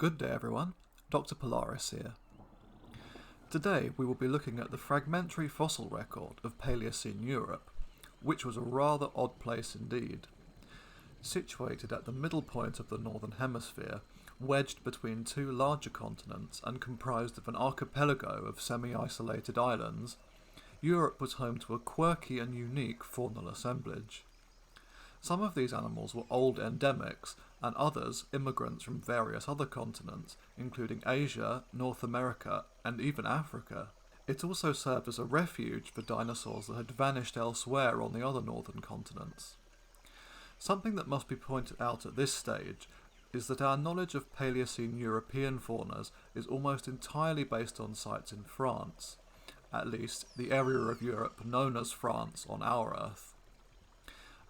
Good day everyone, Dr. Polaris here. Today we will be looking at the fragmentary fossil record of Paleocene Europe, which was a rather odd place indeed. Situated at the middle point of the Northern Hemisphere, wedged between two larger continents and comprised of an archipelago of semi-isolated islands, Europe was home to a quirky and unique faunal assemblage. Some of these animals were old endemics, and others immigrants from various other continents, including Asia, North America, and even Africa. It also served as a refuge for dinosaurs that had vanished elsewhere on the other northern continents. Something that must be pointed out at this stage is that our knowledge of Paleocene European faunas is almost entirely based on sites in France, at least the area of Europe known as France on our Earth.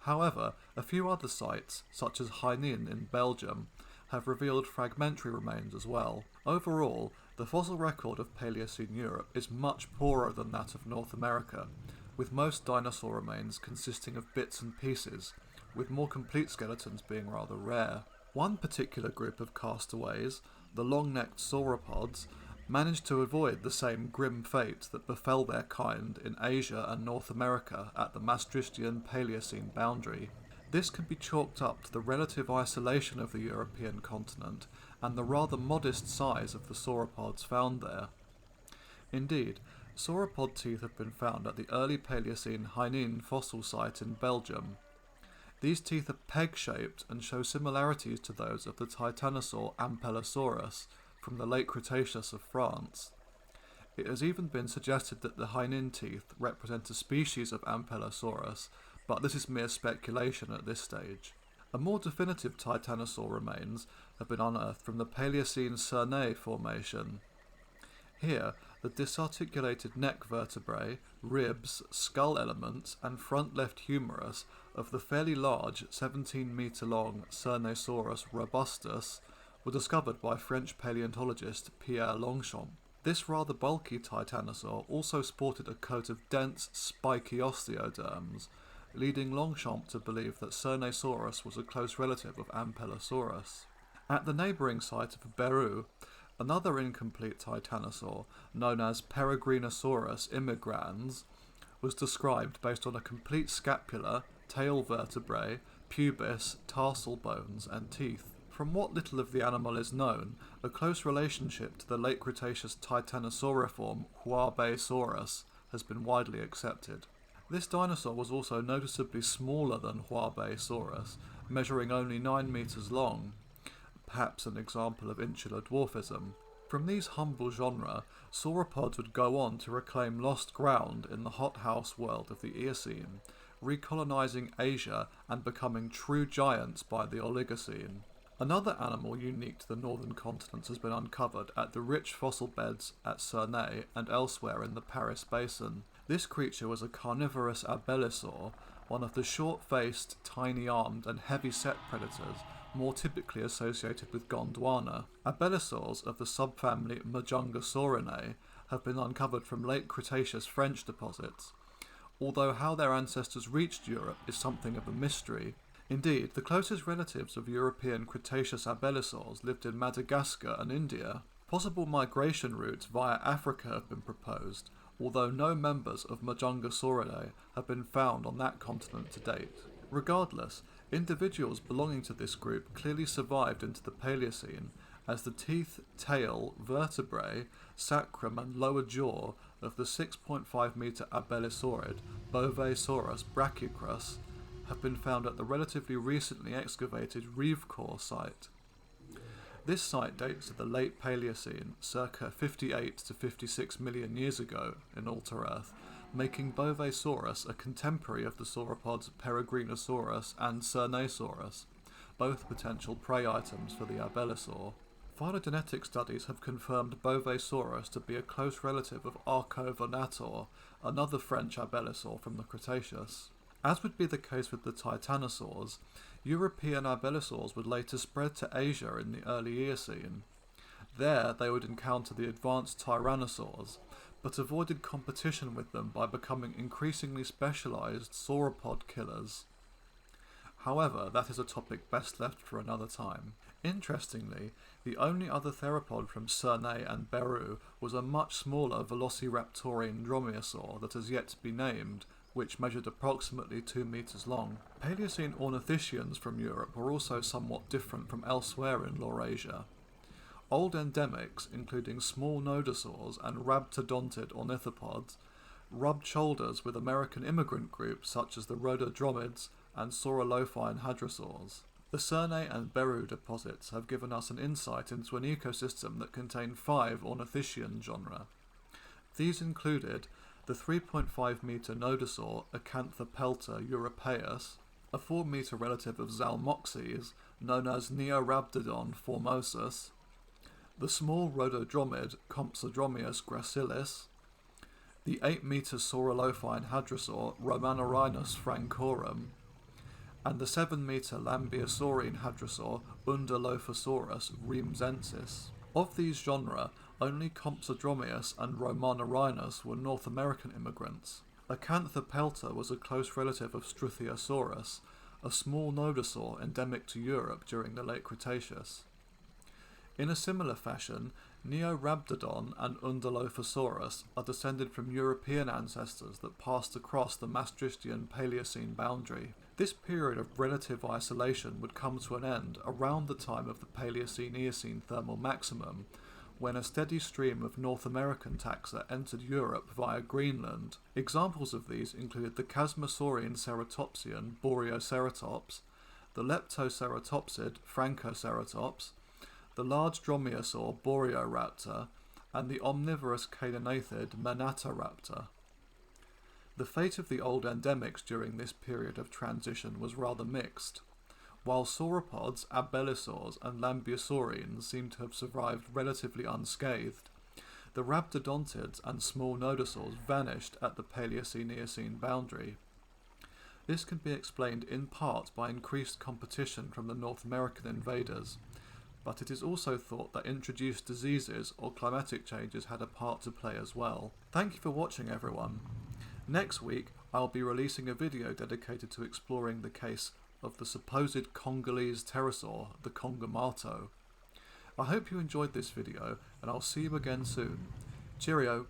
However, a few other sites, such as Heinin in Belgium, have revealed fragmentary remains as well. Overall, the fossil record of Paleocene Europe is much poorer than that of North America, with most dinosaur remains consisting of bits and pieces, with more complete skeletons being rather rare. One particular group of castaways, the long-necked sauropods, managed to avoid the same grim fate that befell their kind in Asia and North America at the Maastrichtian-Paleocene boundary. This can be chalked up to the relative isolation of the European continent and the rather modest size of the sauropods found there. Indeed, sauropod teeth have been found at the early Paleocene Heinin fossil site in Belgium. These teeth are peg-shaped and show similarities to those of the titanosaur Ampelosaurus from the late Cretaceous of France. It has even been suggested that the Heinin teeth represent a species of Ampelosaurus, but this is mere speculation at this stage. A more definitive titanosaur remains have been unearthed from the Paleocene Cernay formation. Here, the disarticulated neck vertebrae, ribs, skull elements, and front left humerus of the fairly large 17-metre-long Cernasaurus robustus were discovered by French paleontologist Pierre Longchamp. This rather bulky titanosaur also sported a coat of dense, spiky osteoderms, leading Longchamp to believe that Cernasaurus was a close relative of Ampelosaurus. At the neighbouring site of Beru, another incomplete titanosaur, known as Peregrinosaurus immigrans, was described based on a complete scapula, tail vertebrae, pubis, tarsal bones, and teeth. From what little of the animal is known, a close relationship to the late Cretaceous titanosauriform Huarbesaurus has been widely accepted. This dinosaur was also noticeably smaller than Huarbesaurus, measuring only 9 metres long, perhaps an example of insular dwarfism. From these humble genera, sauropods would go on to reclaim lost ground in the hothouse world of the Eocene, recolonising Asia and becoming true giants by the Oligocene. Another animal unique to the northern continents has been uncovered at the rich fossil beds at Cernay and elsewhere in the Paris Basin. This creature was a carnivorous abelisaur, one of the short-faced, tiny-armed and heavy-set predators more typically associated with Gondwana. Abelisaurs of the subfamily Majungasaurinae have been uncovered from late Cretaceous French deposits, although how their ancestors reached Europe is something of a mystery. Indeed, the closest relatives of European Cretaceous abelisaurs lived in Madagascar and India. Possible migration routes via Africa have been proposed, although no members of Majungasauridae have been found on that continent to date. Regardless, individuals belonging to this group clearly survived into the Paleocene, as the teeth, tail, vertebrae, sacrum and lower jaw of the 6.5 metre abelisaurid Bovasaurus brachycrus have been found at the relatively recently excavated Rivecore site. This site dates to the late Paleocene, circa 58 to 56 million years ago in Alter Earth, making Bovasaurus a contemporary of the sauropods Peregrinosaurus and Cernasaurus, both potential prey items for the abelisaur. Phylogenetic studies have confirmed Bovasaurus to be a close relative of Archovenator, another French abelisaur from the Cretaceous. As would be the case with the titanosaurs, European abelisaurs would later spread to Asia in the early Eocene. There they would encounter the advanced tyrannosaurs, but avoided competition with them by becoming increasingly specialised sauropod killers. However, that is a topic best left for another time. Interestingly, the only other theropod from Cernay and Beru was a much smaller velociraptorian dromaeosaur that has yet to be named, which measured approximately 2 meters long. Paleocene ornithischians from Europe were also somewhat different from elsewhere in Laurasia. Old endemics, including small nodosaurs and rhabdodontid ornithopods, rubbed shoulders with American immigrant groups such as the rhododromids and saurolophine hadrosaurs. The Cernay and Beru deposits have given us an insight into an ecosystem that contained 5 ornithischian genera. These included the 3.5 meter nodosaur Acanthopelta europaeus, a 4 meter relative of Zalmoxes known as Neorhabdodon formosus, the small rhododromid Compsodromius gracilis, the 8 meter saurolophine hadrosaur Romanorhinus francorum, and the 7 meter lambeosaurine hadrosaur Undulophosaurus rhemsensis. Of these genera, only Compsodromius and Romanorhinus were North American immigrants. Acanthopelta was a close relative of Struthiosaurus, a small nodosaur endemic to Europe during the late Cretaceous. In a similar fashion, Neorhabdodon and Undulophosaurus are descended from European ancestors that passed across the Maastrichtian Paleocene boundary. This period of relative isolation would come to an end around the time of the Paleocene-Eocene thermal maximum, when a steady stream of North American taxa entered Europe via Greenland. Examples of these included the Chasmosaurian ceratopsian Boreoceratops, the Leptoceratopsid Francoceratops, the large dromaeosaur Boreoraptor, and the omnivorous caedonathid Manataraptor. The fate of the old endemics during this period of transition was rather mixed. While sauropods, abelisaurs, and lambeosaurines seem to have survived relatively unscathed, the rhabdodontids and small nodosaurs vanished at the Paleocene-Eocene boundary. This can be explained in part by increased competition from the North American invaders, but it is also thought that introduced diseases or climatic changes had a part to play as well. Thank you for watching, everyone. Next week, I'll be releasing a video dedicated to exploring the case of the supposed Congolese pterosaur, the Congamato. I hope you enjoyed this video, and I'll see you again soon. Cheerio!